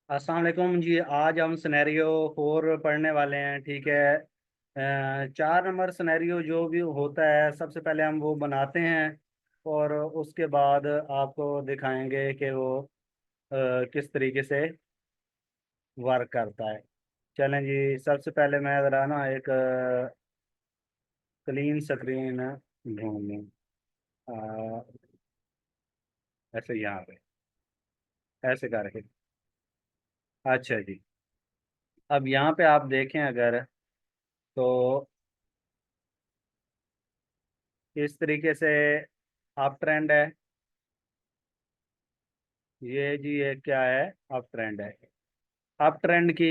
अस्सलाम वालेकुम जी। आज हम सिनेरियो 4 पढ़ने वाले हैं। ठीक है। 4 नंबर सिनेरियो जो भी होता है, सबसे पहले हम वो बनाते हैं और उसके बाद आपको दिखाएंगे कि वो किस तरीके से वर्क करता है। चलें जी, सबसे पहले मैं ज़रा ना एक क्लीन स्क्रीन ढूंढ लूँ। अ, ऐसे यहाँ पे ऐसे करके। अच्छा जी। अब यहाँ पे आप देखें अगर, तो इस तरीके से अप ट्रेंड है। ये जी ये क्या है? अप ट्रेंड है। अप ट्रेंड की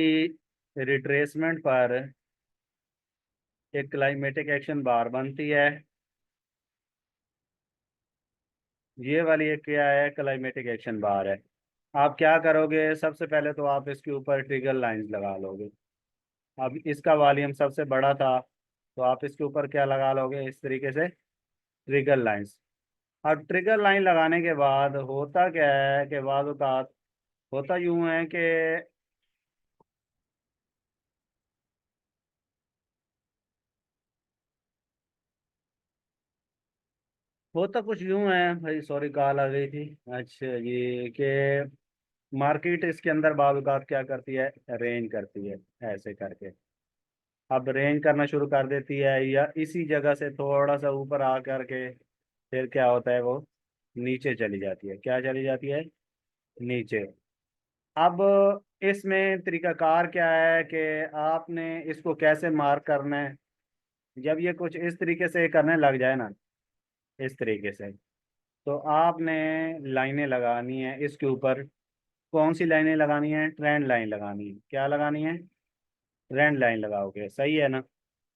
रिट्रेसमेंट पर एक क्लाइमेटिक एक्शन बार बनती है। ये वाली एक क्या है? क्लाइमेटिक एक्शन बार है। आप क्या करोगे? सबसे पहले तो आप इसके ऊपर ट्रिगर लाइंस लगा लोगे। अब इसका वॉल्यूम सबसे बड़ा था, तो आप इसके ऊपर क्या लगा लोगे? इस तरीके से ट्रिगर लाइंस। अब ट्रिगर लाइन लगाने के बाद होता क्या है कि बाद औक़ात होता यूं है कि होता कुछ यूं है भाई। सॉरी, कॉल आ गई थी। अच्छा, ये कि मार्केट इसके अंदर बाद औक़ात क्या करती है? रेंज करती है ऐसे करके। अब रेंज करना शुरू कर देती है, या इसी जगह से थोड़ा सा ऊपर आ करके फिर क्या होता है? वो नीचे चली जाती है। क्या चली जाती है? नीचे। अब इसमें तरीकाकार क्या है कि आपने इसको कैसे मार्क करना है? जब ये कुछ इस तरीके से करने लग जाए ना, इस तरीके से, तो आपने लाइनें लगानी है इसके ऊपर। कौन सी लाइनें लगानी है? ट्रेंड लाइन लगानी है। क्या लगानी है? ट्रेंड लाइन लगाओगे, सही है ना?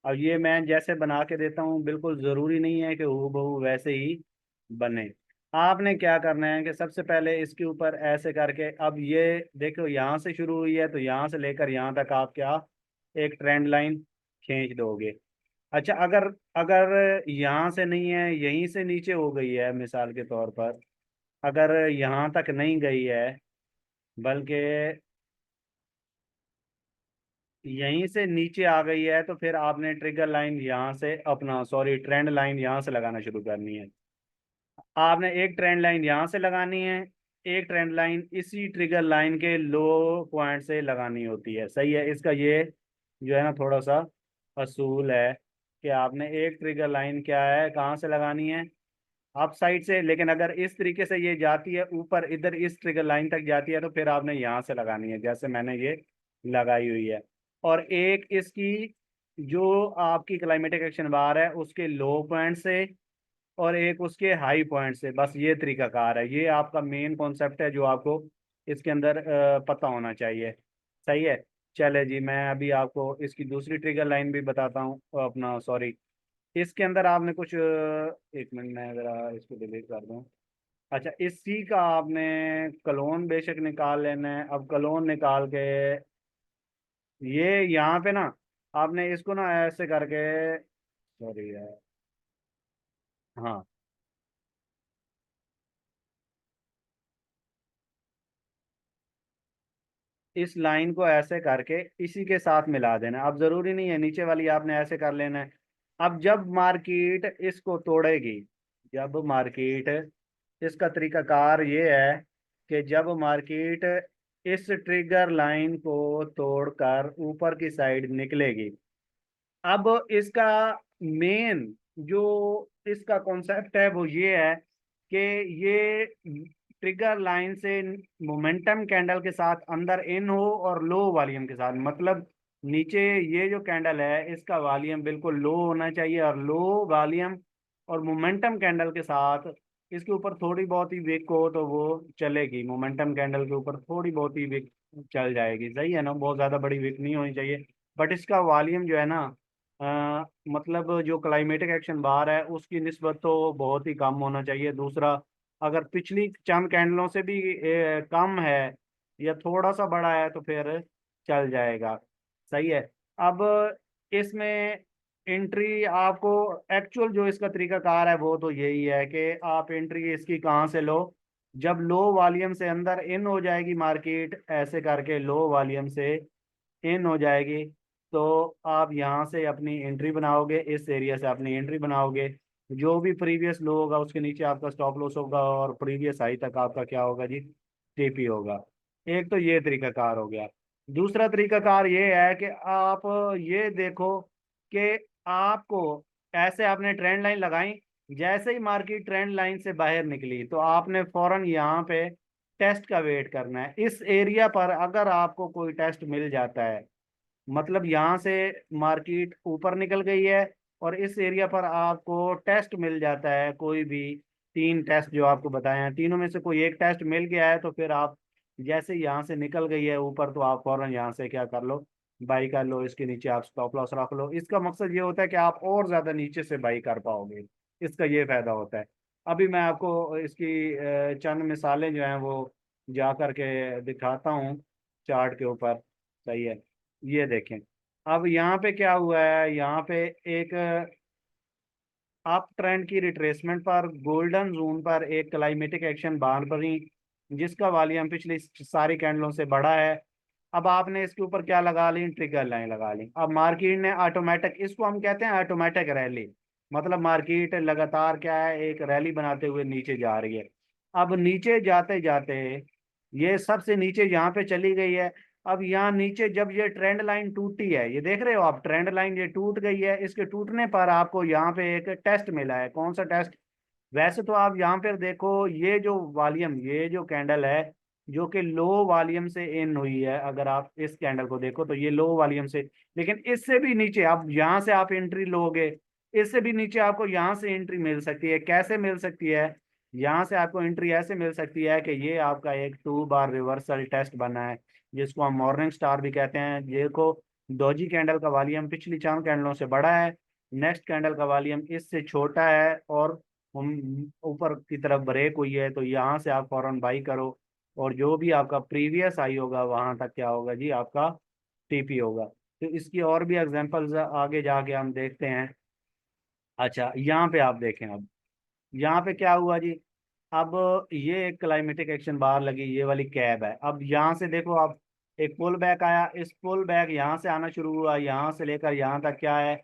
अब ये मैं जैसे बना के देता हूँ, बिल्कुल ज़रूरी नहीं है कि हूबहू वैसे ही बने। आपने क्या करना है कि सबसे पहले इसके ऊपर ऐसे करके, अब ये देखो यहाँ से शुरू हुई है, तो यहाँ से लेकर यहाँ तक आप क्या एक ट्रेंड लाइन खींच दोगे। अच्छा, अगर अगर यहाँ से नहीं है, यहीं से नीचे हो गई है मिसाल के तौर पर, अगर यहाँ तक नहीं गई है, बल्कि यहीं से नीचे आ गई है, तो फिर आपने ट्रिगर लाइन यहाँ से अपना सॉरी ट्रेंड लाइन यहाँ से लगाना शुरू करनी है। आपने एक ट्रेंड लाइन यहाँ से लगानी है, एक ट्रेंड लाइन इसी ट्रिगर लाइन के लो पॉइंट से लगानी होती है। सही है? इसका ये जो है ना, थोड़ा सा असूल है कि आपने एक ट्रिगर लाइन क्या है, कहाँ से लगानी है? अप साइड से। लेकिन अगर इस तरीके से ये जाती है ऊपर, इधर इस ट्रिगर लाइन तक जाती है, तो फिर आपने यहाँ से लगानी है, जैसे मैंने ये लगाई हुई है। और एक इसकी जो आपकी क्लाइमेटिक एक्शन बार है, उसके लो पॉइंट से और एक उसके हाई पॉइंट से। बस ये तरीकाकार है। ये आपका मेन कॉन्सेप्ट है जो आपको इसके अंदर पता होना चाहिए। सही है? चले जी, मैं अभी आपको इसकी दूसरी ट्रिगर लाइन भी बताता हूँ। अपना सॉरी, इसके अंदर आपने कुछ एक मिनट में ज़रा इसको डिलीट कर दूँ। अच्छा, इसी का आपने कलोन बेशक निकाल लेना है। अब कलोन निकाल के ये यहाँ पे ना, आपने इसको ना ऐसे करके, सॉरी यार, हाँ, इस लाइन को ऐसे करके इसी के साथ मिला देना। अब जरूरी नहीं है नीचे वाली आपने ऐसे कर लेना है। अब जब मार्केट इसको तोड़ेगी, जब मार्केट, इसका तरीकाकार ये है कि जब मार्केट इस ट्रिगर लाइन को तोड़कर ऊपर की साइड निकलेगी, अब इसका मेन जो इसका कॉन्सेप्ट है वो ये है कि ये ट्रिगर लाइन से मोमेंटम कैंडल के साथ अंदर इन हो और लो वॉल्यूम के साथ, मतलब नीचे ये जो कैंडल है इसका वॉल्यूम बिल्कुल लो होना चाहिए, और लो वॉल्यूम और मोमेंटम कैंडल के साथ इसके ऊपर थोड़ी बहुत ही विक हो तो वो चलेगी। मोमेंटम कैंडल के ऊपर थोड़ी बहुत ही विक चल जाएगी। सही है ना? बहुत ज़्यादा बड़ी विक नहीं होनी चाहिए। बट इसका वॉल्यूम जो है ना, मतलब जो क्लाइमेटिक एक्शन बार है उसकी निस्बत तो बहुत ही कम होना चाहिए। दूसरा, अगर पिछली चंद कैंडलों से भी कम है या थोड़ा सा बड़ा है, तो फिर चल जाएगा। सही है? अब इसमें एंट्री आपको, एक्चुअल जो इसका तरीकाकार है वो तो यही है कि आप एंट्री इसकी कहाँ से लो? जब लो वॉल्यूम से अंदर इन हो जाएगी मार्केट, ऐसे करके लो वॉल्यूम से इन हो जाएगी, तो आप यहाँ से अपनी एंट्री बनाओगे, इस एरिया से अपनी एंट्री बनाओगे। जो भी प्रीवियस लो होगा उसके नीचे आपका स्टॉप लॉस होगा, और प्रीवियस हाई तक आपका क्या होगा जी, टीपी होगा। एक तो ये तरीकाकार हो गया। दूसरा तरीकाकार ये है कि आप ये देखो कि आपको ऐसे आपने ट्रेंड लाइन लगाई, जैसे ही मार्केट ट्रेंड लाइन से बाहर निकली तो आपने फौरन यहाँ पे टेस्ट का वेट करना है। इस एरिया पर अगर आपको कोई टेस्ट मिल जाता है, मतलब यहाँ से मार्केट ऊपर निकल गई है और इस एरिया पर आपको टेस्ट मिल जाता है, कोई भी तीन टेस्ट जो आपको बताए हैं, तीनों में से कोई एक टेस्ट मिल गया है, तो फिर आप जैसे ही यहाँ से निकल गई है ऊपर, तो आप फौरन यहाँ से क्या कर लो, बाई कर लो। इसके नीचे आप स्टॉप लॉस रख लो। इसका मकसद ये होता है कि आप और ज्यादा नीचे से बाई कर पाओगे, इसका ये फायदा होता है। अभी मैं आपको इसकी चंद मिसालें जो हैं वो जा करके दिखाता हूँ चार्ट के ऊपर। सही है, ये देखें। अब यहाँ पे क्या हुआ है, यहाँ पे एक अप ट्रेंड की रिट्रेसमेंट पर गोल्डन जोन पर एक क्लाइमेटिक एक्शन बार बनी, जिसका वॉल्यूम पिछली सारी कैंडलों से बड़ा है। अब आपने इसके ऊपर क्या लगा ली, ट्रिगर लाइन लगा ली। अब मार्केट ने ऑटोमेटिक, इसको हम कहते हैं ऑटोमेटिक रैली, मतलब मार्केट लगातार क्या है, एक रैली बनाते हुए नीचे जा रही है। अब नीचे जाते जाते ये सबसे नीचे यहाँ पे चली गई है। अब यहाँ नीचे जब ये ट्रेंड लाइन टूटी है, ये देख रहे हो आप, ट्रेंड लाइन ये टूट गई है। इसके टूटने पर आपको यहाँ पे एक टेस्ट मिला है। कौन सा टेस्ट? वैसे तो आप यहाँ पर देखो, ये जो वॉल्यूम, ये जो कैंडल है जो कि लो वॉल्यूम से इन हुई है, अगर आप इस कैंडल को देखो तो ये लो वॉल्यूम से, लेकिन इससे भी नीचे अब यहाँ से आप एंट्री लोगे, इससे भी नीचे आपको यहाँ से एंट्री मिल सकती है। कैसे मिल सकती है? यहाँ से आपको एंट्री ऐसे मिल सकती है कि ये आपका एक 2 बार रिवर्सल टेस्ट बना है, जिसको हम मॉर्निंग स्टार भी कहते हैं। देखो, डोजी कैंडल का वॉल्यूम पिछली 4 कैंडलों से बड़ा है, नेक्स्ट कैंडल का वॉल्यूम इससे छोटा है, और हम ऊपर की तरफ ब्रेक हुई है, तो यहाँ से आप फौरन बाई करो। और जो भी आपका प्रीवियस आई होगा वहां तक क्या होगा जी, आपका टीपी होगा। तो इसकी और भी एग्जांपल्स आगे जाके हम देखते हैं। अच्छा, यहाँ पे आप देखें, अब यहाँ पे क्या हुआ जी। अब ये एक क्लाइमेटिक एक्शन बार लगी, ये वाली कैब है। अब यहाँ से देखो आप, एक पुल बैक आया, इस पुल बैक यहाँ से आना शुरू हुआ, यहाँ से लेकर यहाँ तक क्या है,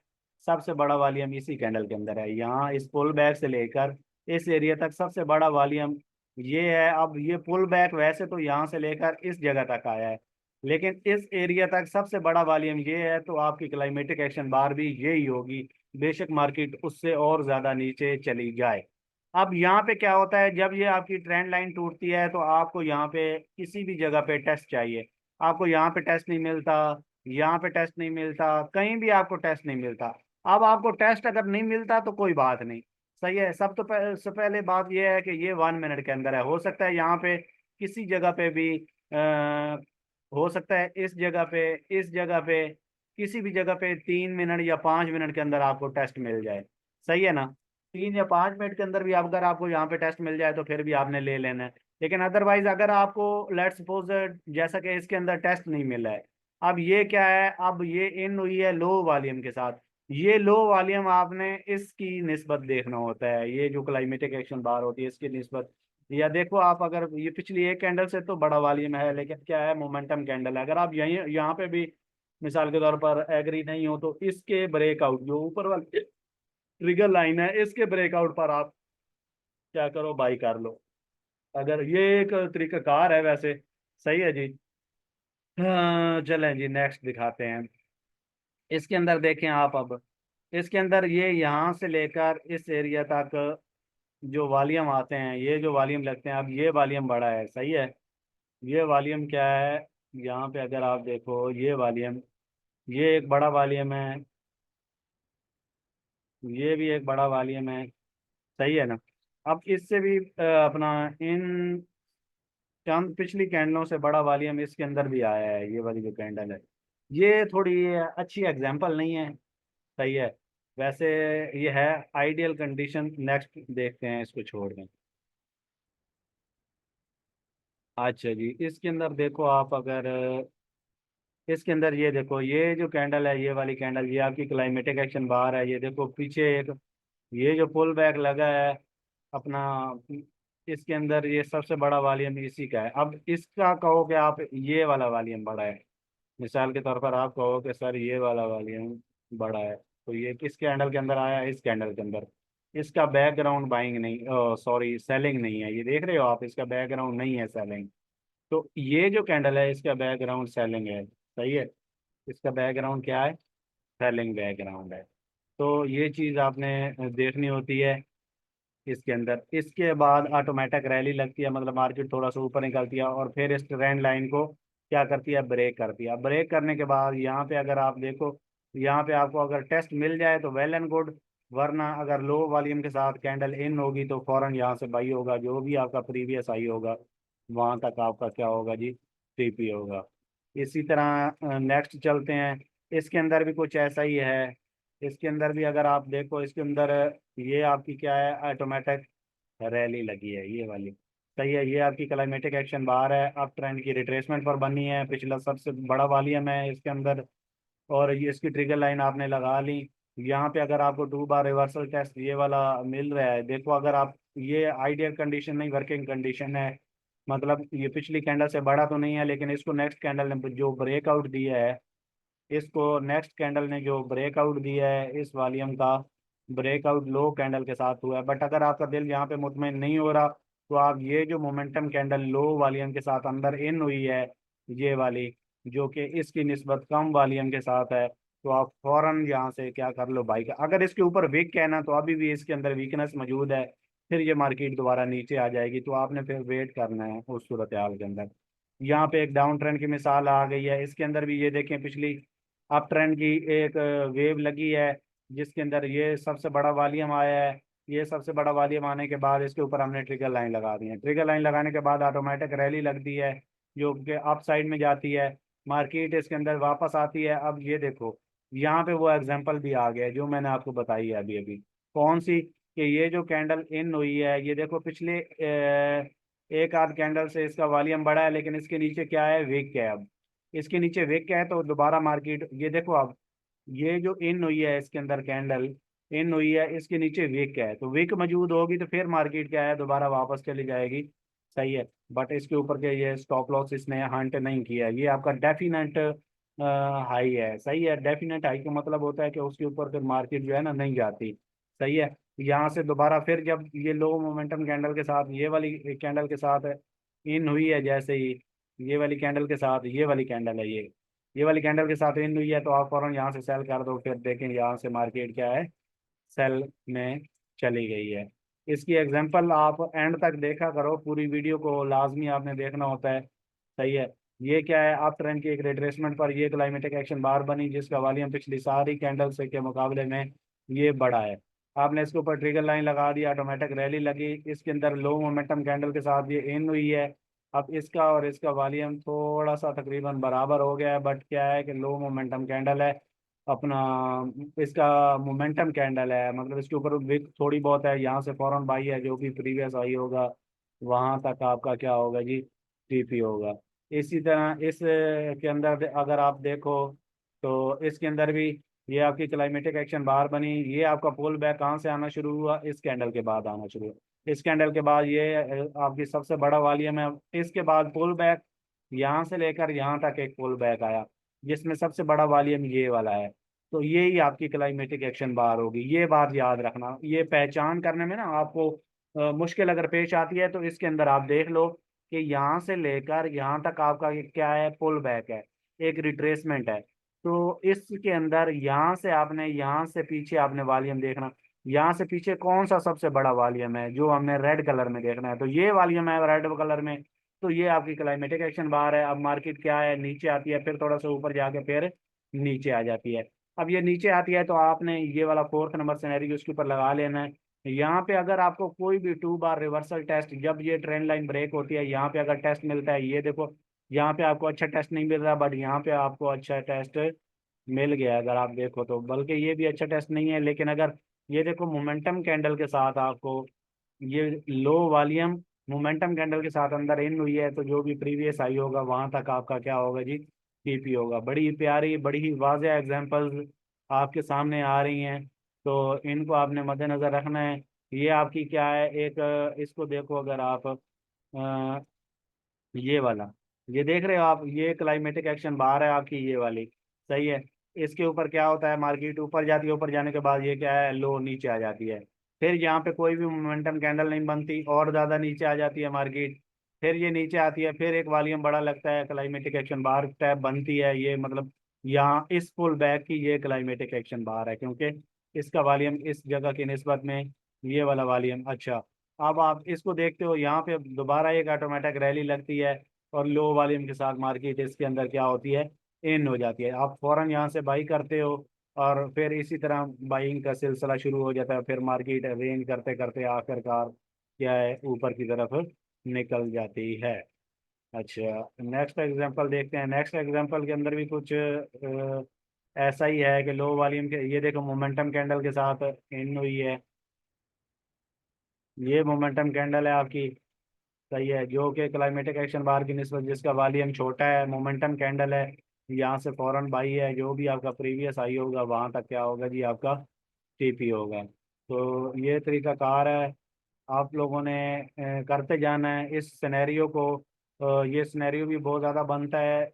सबसे बड़ा वॉल्यूम इसी कैंडल के अंदर है। यहाँ इस पुल बैक से लेकर इस एरिया तक सबसे बड़ा वॉल्यूम ये है। अब ये पुल बैक वैसे तो यहाँ से लेकर इस जगह तक आया है, लेकिन इस एरिया तक सबसे बड़ा वॉल्यूम ये है, तो आपकी क्लाइमेटिक एक्शन बार भी यही होगी, बेशक मार्केट उससे और ज्यादा नीचे चली जाए। अब यहाँ पे क्या होता है, जब ये आपकी ट्रेंड लाइन टूटती है तो आपको यहाँ पे किसी भी जगह पे टेस्ट चाहिए। आपको यहाँ पे टेस्ट नहीं मिलता, यहाँ पे टेस्ट नहीं मिलता, कहीं भी आपको टेस्ट नहीं मिलता। अब आपको टेस्ट अगर नहीं मिलता तो कोई बात नहीं, सही है। सबसे पहले बात यह है कि ये 1 मिनट के अंदर है। हो सकता है यहाँ पे किसी जगह पे भी हो सकता है इस जगह पे, इस जगह पे, किसी भी जगह पे 3 मिनट या 5 मिनट के अंदर आपको टेस्ट मिल जाए। सही है ना? 3 या 5 मिनट के अंदर भी अगर आपको यहाँ पे टेस्ट मिल जाए तो फिर भी आपने ले लेना है। लेकिन अदरवाइज अगर आपको, लेट्स सपोज, जैसा कि इसके अंदर टेस्ट नहीं मिला है, अब ये क्या है, अब ये इन हुई है लो वॉल्यूम के साथ। ये लो वॉल्यूम आपने इसकी निस्बत देखना होता है, ये जो क्लाइमेटिक एक्शन बार होती है इसकी निस्बत। या देखो आप, अगर ये पिछली एक कैंडल से तो बड़ा वॉल्यूम है, लेकिन क्या है, मोमेंटम कैंडल है। अगर आप यहीं यहाँ पे भी मिसाल के तौर पर एग्री नहीं हो, तो इसके ब्रेकआउट जो ऊपर वाले ट्रिगर लाइन है, इसके ब्रेकआउट पर आप क्या करो, बाई कर लो। अगर ये एक तरीकाकार है वैसे। सही है जी। हाँ, चलें जी, नेक्स्ट दिखाते हैं। इसके अंदर देखें आप, अब इसके अंदर ये यहाँ से लेकर इस एरिया तक जो वॉल्यूम आते हैं, ये जो वॉल्यूम लगते हैं, अब ये वॉल्यूम बड़ा है। सही है, ये वॉल्यूम क्या है, यहाँ पे अगर आप देखो, ये वॉल्यूम, ये एक बड़ा वॉल्यूम है, ये भी एक बड़ा वॉल्यूम है। सही है ना? अब इससे भी अपना इन चंद पिछली कैंडलों से बड़ा वॉल्यूम इसके अंदर भी आया है। ये वाली जो कैंडल है, ये थोड़ी अच्छी एग्जांपल नहीं है। सही है, वैसे ये है आइडियल कंडीशन। नेक्स्ट देखते हैं, इसको छोड़ दें। अच्छा जी, इसके अंदर देखो आप, अगर इसके अंदर ये देखो, ये जो कैंडल है, ये वाली कैंडल, ये आपकी क्लाइमेटिक एक्शन बार है। ये देखो पीछे एक, ये जो पुल बैक लगा है अपना, इसके अंदर ये सबसे बड़ा वॉल्यूम इसी का है। अब इसका कहो कि आप ये वाला वॉल्यूम बड़ा है, मिसाल के तौर पर आप कहो कि सर ये वाला वॉल्यूम बड़ा है, तो ये किस कैंडल के अंदर आया, इस कैंडल के अंदर। इसका बैकग्राउंड बाइंग नहीं, सॉरी सेलिंग नहीं है, ये देख रहे हो आप, इसका बैकग्राउंड नहीं है सेलिंग। तो ये जो कैंडल है इसका बैकग्राउंड सेलिंग है, सही है। इसका बैकग्राउंड क्या है, सेलिंग बैकग्राउंड है। तो ये चीज़ आपने देखनी होती है इसके अंदर। इसके बाद ऑटोमेटिक रैली लगती है, मतलब मार्केट थोड़ा सा ऊपर निकलती है और फिर इस ट्रेंड लाइन को क्या करती है, ब्रेक करती है। ब्रेक करने के बाद यहाँ पे अगर आप देखो, यहाँ पे आपको अगर टेस्ट मिल जाए तो वेल एंड गुड, वरना अगर लो वॉल्यूम के साथ कैंडल इन होगी तो फौरन यहाँ से बाई होगा, जो भी आपका प्रीवियस आई होगा वहाँ तक आपका क्या होगा जी, टीपी होगा। इसी तरह नेक्स्ट चलते हैं। इसके अंदर भी कुछ ऐसा ही है। इसके अंदर भी अगर आप देखो, इसके अंदर ये आपकी क्या है, ऑटोमेटिक रैली लगी है ये वाली, सही है। ये आपकी क्लाइमेटिक एक्शन बार है, अप ट्रेंड की रिट्रेसमेंट पर बनी है, पिछला सबसे बड़ा वॉल्यूम है इसके अंदर। और ये इसकी ट्रिगर लाइन आपने लगा ली। यहाँ पे अगर आपको 2 बार रिवर्सल टेस्ट ये वाला मिल रहा है, देखो अगर आप, ये आइडियल कंडीशन नहीं, वर्किंग कंडीशन है। मतलब ये पिछली कैंडल से बड़ा तो नहीं है, लेकिन इसको नेक्स्ट कैंडल ने जो ब्रेकआउट दिया है, इसको नेक्स्ट कैंडल ने जो ब्रेकआउट दिया है इस वॉल्यूम का, ब्रेकआउट लो कैंडल के साथ हुआ है। बट अगर आपका दिल यहाँ पे मुतमईन नहीं हो रहा, तो आप ये जो मोमेंटम कैंडल लो वॉल्यूम के साथ अंदर इन हुई है, ये वाली, जो कि इसकी निस्बत कम वॉल्यूम के साथ है, तो आप फौरन यहाँ से क्या कर लो, बाई का। अगर इसके ऊपर वीक कहना तो अभी भी इसके अंदर वीकनेस मौजूद है, फिर ये मार्केट दोबारा नीचे आ जाएगी, तो आपने फिर वेट करना है उस सूरत हाल के अंदर। यहाँ पे एक डाउन ट्रेंड की मिसाल आ गई है, इसके अंदर भी ये देखें, पिछली अप ट्रेंड की एक वेव लगी है, जिसके अंदर ये सबसे बड़ा वॉल्यूम आया है। ये सबसे बड़ा वॉल्यूम आने के बाद इसके ऊपर हमने ट्रिगर लाइन लगा दी है। ट्रिगर लाइन लगाने के बाद ऑटोमेटिक रैली लगती है, जो कि अप साइड में जाती है, मार्केट इसके अंदर वापस आती है। अब ये देखो, यहाँ पे वो एग्जांपल भी आ गया है जो मैंने आपको बताई है अभी अभी। कौन सी, कि ये जो कैंडल इन हुई है, ये देखो पिछले एक आध कैंडल से इसका वॉल्यूम बढ़ा है, लेकिन इसके नीचे क्या है, वीक है। अब इसके नीचे वीक क्या है, तो दोबारा मार्केट, ये देखो अब, ये जो इन हुई है इसके अंदर कैंडल इन हुई है, इसके नीचे वीक है, तो वीक मौजूद होगी तो फिर मार्केट क्या है, दोबारा वापस चली जाएगी, सही है। बट इसके ऊपर के ये स्टॉप लॉस इसने हंट नहीं किया, ये आपका डेफिनेट हाई है, सही है। डेफिनेट हाई का मतलब होता है कि उसके ऊपर फिर मार्केट जो है ना नहीं जाती, सही है। यहाँ से दोबारा फिर जब ये लो मोमेंटम कैंडल के साथ ये वाली कैंडल के साथ इन हुई है, जैसे ही ये वाली कैंडल के साथ ये वाली कैंडल है, ये वाली कैंडल के साथ इन हुई है, तो आप फौरन यहाँ से सेल कर दो, फिर देखें यहाँ से मार्केट क्या है, सेल में चली गई है। इसकी एग्जांपल आप एंड तक देखा करो, पूरी वीडियो को लाजमी आपने देखना होता है, सही है। ये क्या है, आप ट्रेंड की एक रिट्रेसमेंट पर ये क्लाइमेटिक एक्शन बार बनी, जिसका वॉल्यूम पिछली सारी कैंडल से के मुकाबले में ये बड़ा है। आपने इसके ऊपर ट्रिगर लाइन लगा दी, ऑटोमेटिक रैली लगी, इसके अंदर लो मोमेंटम कैंडल के साथ ये इन हुई है। अब इसका और इसका वॉल्यूम थोड़ा सा तकरीबन बराबर हो गया है, बट क्या है कि लो मोमेंटम कैंडल है अपना, इसका मोमेंटम कैंडल है, मतलब इसके ऊपर विक थोड़ी बहुत है, यहाँ से फौरन बाई है, जो भी प्रीवियस आई होगा वहां तक आपका क्या होगा जी, टीपी होगा। इसी तरह इस के अंदर अगर आप देखो, तो इसके अंदर भी ये आपकी क्लाइमेटिक एक्शन बार बनी, ये आपका पुल बैक कहाँ से आना शुरू हुआ, इस कैंडल के बाद आना शुरू हुआ। इस कैंडल के बाद ये आपकी सबसे बड़ा वॉल्यूम है, इसके बाद पुल बैक, यहाँ से लेकर यहाँ तक एक पुल बैक आया, जिसमें सबसे बड़ा वॉल्यूम ये वाला है। तो ये ही आपकी क्लाइमेटिक एक्शन बार होगी। ये बात याद रखना, ये पहचान करने में ना आपको मुश्किल अगर पेश आती है, तो इसके अंदर आप देख लो कि यहाँ से लेकर यहाँ तक आपका ये क्या है, पुल बैक है, एक रिट्रेसमेंट है। तो इसके अंदर यहाँ से आपने, यहाँ से पीछे आपने वॉल्यूम देखना, यहाँ से पीछे कौन सा सबसे बड़ा वॉल्यूम है, जो हमने रेड कलर में देखना है, तो ये वॉल्यूम है रेड कलर में। तो ये आपकी क्लाइमेटिक एक्शन बार है। अब मार्केट क्या है, नीचे आती है, फिर थोड़ा सा ऊपर जाके फिर नीचे आ जाती है। अब ये नीचे आती है, तो आपने ये वाला फोर्थ नंबर सिनेरियो उसके ऊपर लगा लेना है। यहाँ पे अगर आपको कोई भी 2 बार रिवर्सल टेस्ट, जब ये ट्रेंड लाइन ब्रेक होती है, यहाँ पे अगर टेस्ट मिलता है, ये देखो यहाँ पे आपको अच्छा टेस्ट नहीं मिल रहा, बट यहाँ पे आपको अच्छा टेस्ट मिल गया है, अगर आप देखो तो। बल्कि ये भी अच्छा टेस्ट नहीं है, लेकिन अगर ये देखो मोमेंटम कैंडल के साथ आपको ये लो वॉल्यूम मोमेंटम कैंडल के साथ अंदर इन हुई है, तो जो भी प्रीवियस आई होगा वहां तक आपका क्या होगा जी, टीपी होगा। बड़ी प्यारी, बड़ी ही वाज़ेह एग्जांपल्स आपके सामने आ रही हैं, तो इनको आपने मद्देनजर रखना है। ये आपकी क्या है, एक इसको देखो अगर आप ये वाला, ये देख रहे हो आप, ये क्लाइमेटिक एक्शन बार है आपकी ये वाली, सही है। इसके ऊपर क्या होता है, मार्केट ऊपर जाती है, ऊपर जाने के बाद ये क्या है, लो नीचे आ जाती है। फिर यहाँ पे कोई भी मोमेंटम कैंडल नहीं बनती, और ज्यादा नीचे आ जाती है मार्केट। फिर ये नीचे आती है, फिर एक वॉल्यूम बड़ा लगता है, क्लाइमेटिक एक्शन बार टैप बनती है, ये मतलब यहाँ इस पुल बैक की ये क्लाइमेटिक एक्शन बार है, क्योंकि इसका वॉल्यूम इस जगह की निस्बत में ये वाला वॉल्यूम अच्छा। अब आप इसको देखते हो, यहाँ पे दोबारा एक ऑटोमेटिक रैली लगती है, और लो वॉल्यूम के साथ मार्केट इसके अंदर क्या होती है, इन हो जाती है। आप फौरन यहाँ से बाई करते हो, और फिर इसी तरह बाइंग का सिलसिला शुरू हो जाता है, फिर मार्केट रेंज करते करते आखिरकार क्या है, ऊपर की तरफ निकल जाती है। अच्छा, नेक्स्ट एग्जांपल देखते हैं। नेक्स्ट एग्जांपल के अंदर भी कुछ ऐसा ही है कि लो वॉल्यूम के, ये देखो मोमेंटम कैंडल के साथ इन हुई है, ये मोमेंटम कैंडल है आपकी, सही है, जो कि क्लाइमेटिक एक्शन बार की निस्बत जिसका वॉल्यूम छोटा है, मोमेंटम कैंडल है। यहाँ से फौरन बाई है, जो भी आपका प्रीवियस आई होगा वहां तक क्या होगा जी, आपका टीपी होगा। तो ये तरीका कार है, आप लोगों ने करते जाना है इस सिनेरियो को। ये सिनेरियो भी बहुत ज़्यादा बनता है,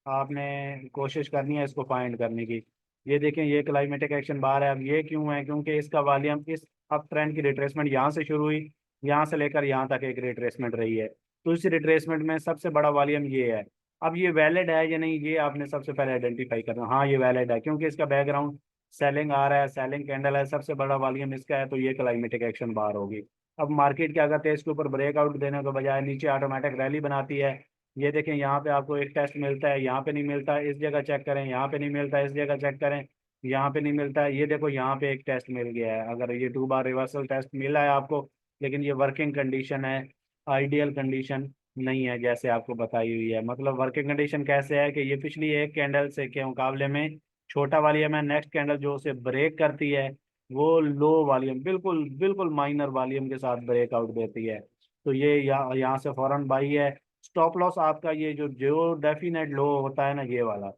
आपने कोशिश करनी है इसको फाइंड करने की। ये देखें, ये क्लाइमेटिक एक्शन बार है, अब ये क्यों है, क्योंकि इसका वॉल्यूम इस अप ट्रेंड की रिट्रेसमेंट यहाँ से शुरू हुई, यहाँ से लेकर यहाँ तक एक रिट्रेसमेंट रही है। तो इस रिट्रेसमेंट में सबसे बड़ा वॉल्यूम ये है। अब ये वैलिड है या नहीं, ये आपने सबसे पहले आइडेंटिफाई करना। हाँ, ये वैलिड है, क्योंकि इसका बैकग्राउंड सेलिंग आ रहा है, सेलिंग कैंडल है, सबसे बड़ा वॉल्यूम इसका है, तो ये क्लाइमेटिक एक्शन बार होगी। अब मार्केट क्या करते हैं, इसके ऊपर ब्रेकआउट देने के बजाय नीचे ऑटोमेटिक रैली बनाती है। ये देखें, यहाँ पे आपको एक टेस्ट मिलता है, यहाँ पे नहीं मिलता, इस जगह चेक करें, यहाँ पे नहीं मिलता, इस जगह चेक करें, यहाँ पे नहीं मिलता है। ये देखो, यहाँ पे एक टेस्ट मिल गया है, अगर ये 2 बार रिवर्सल टेस्ट मिला है आपको, लेकिन ये वर्किंग कंडीशन है, आइडियल कंडीशन नहीं है जैसे आपको बताई हुई है। मतलब वर्किंग कंडीशन कैसे है कि ये पिछली एक कैंडल से के मुकाबले में छोटा वॉल्यूम है, नेक्स्ट कैंडल जो उसे ब्रेक करती है वो लो वॉल्यूम, बिल्कुल बिल्कुल माइनर वॉल्यूम के साथ ब्रेकआउट देती है। तो ये यहाँ से फौरन बाई है। स्टॉप लॉस आपका ये जो जो डेफिनेट लो होता है ना, ये वाला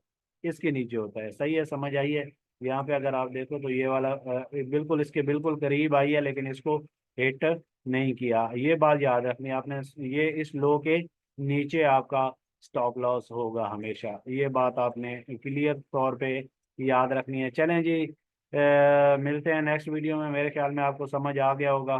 इसके नीचे होता है, सही है, समझ आई है। यहाँ पे अगर आप देखो तो ये वाला बिल्कुल इसके बिल्कुल करीब आई है, लेकिन इसको हिट नहीं किया, ये बात याद रखनी है आपने। ये इस लो के नीचे आपका स्टॉप लॉस होगा हमेशा, ये बात आपने क्लियर तौर पे याद रखनी है। चलें जी, मिलते हैं नेक्स्ट वीडियो में, मेरे ख्याल में आपको समझ आ गया होगा।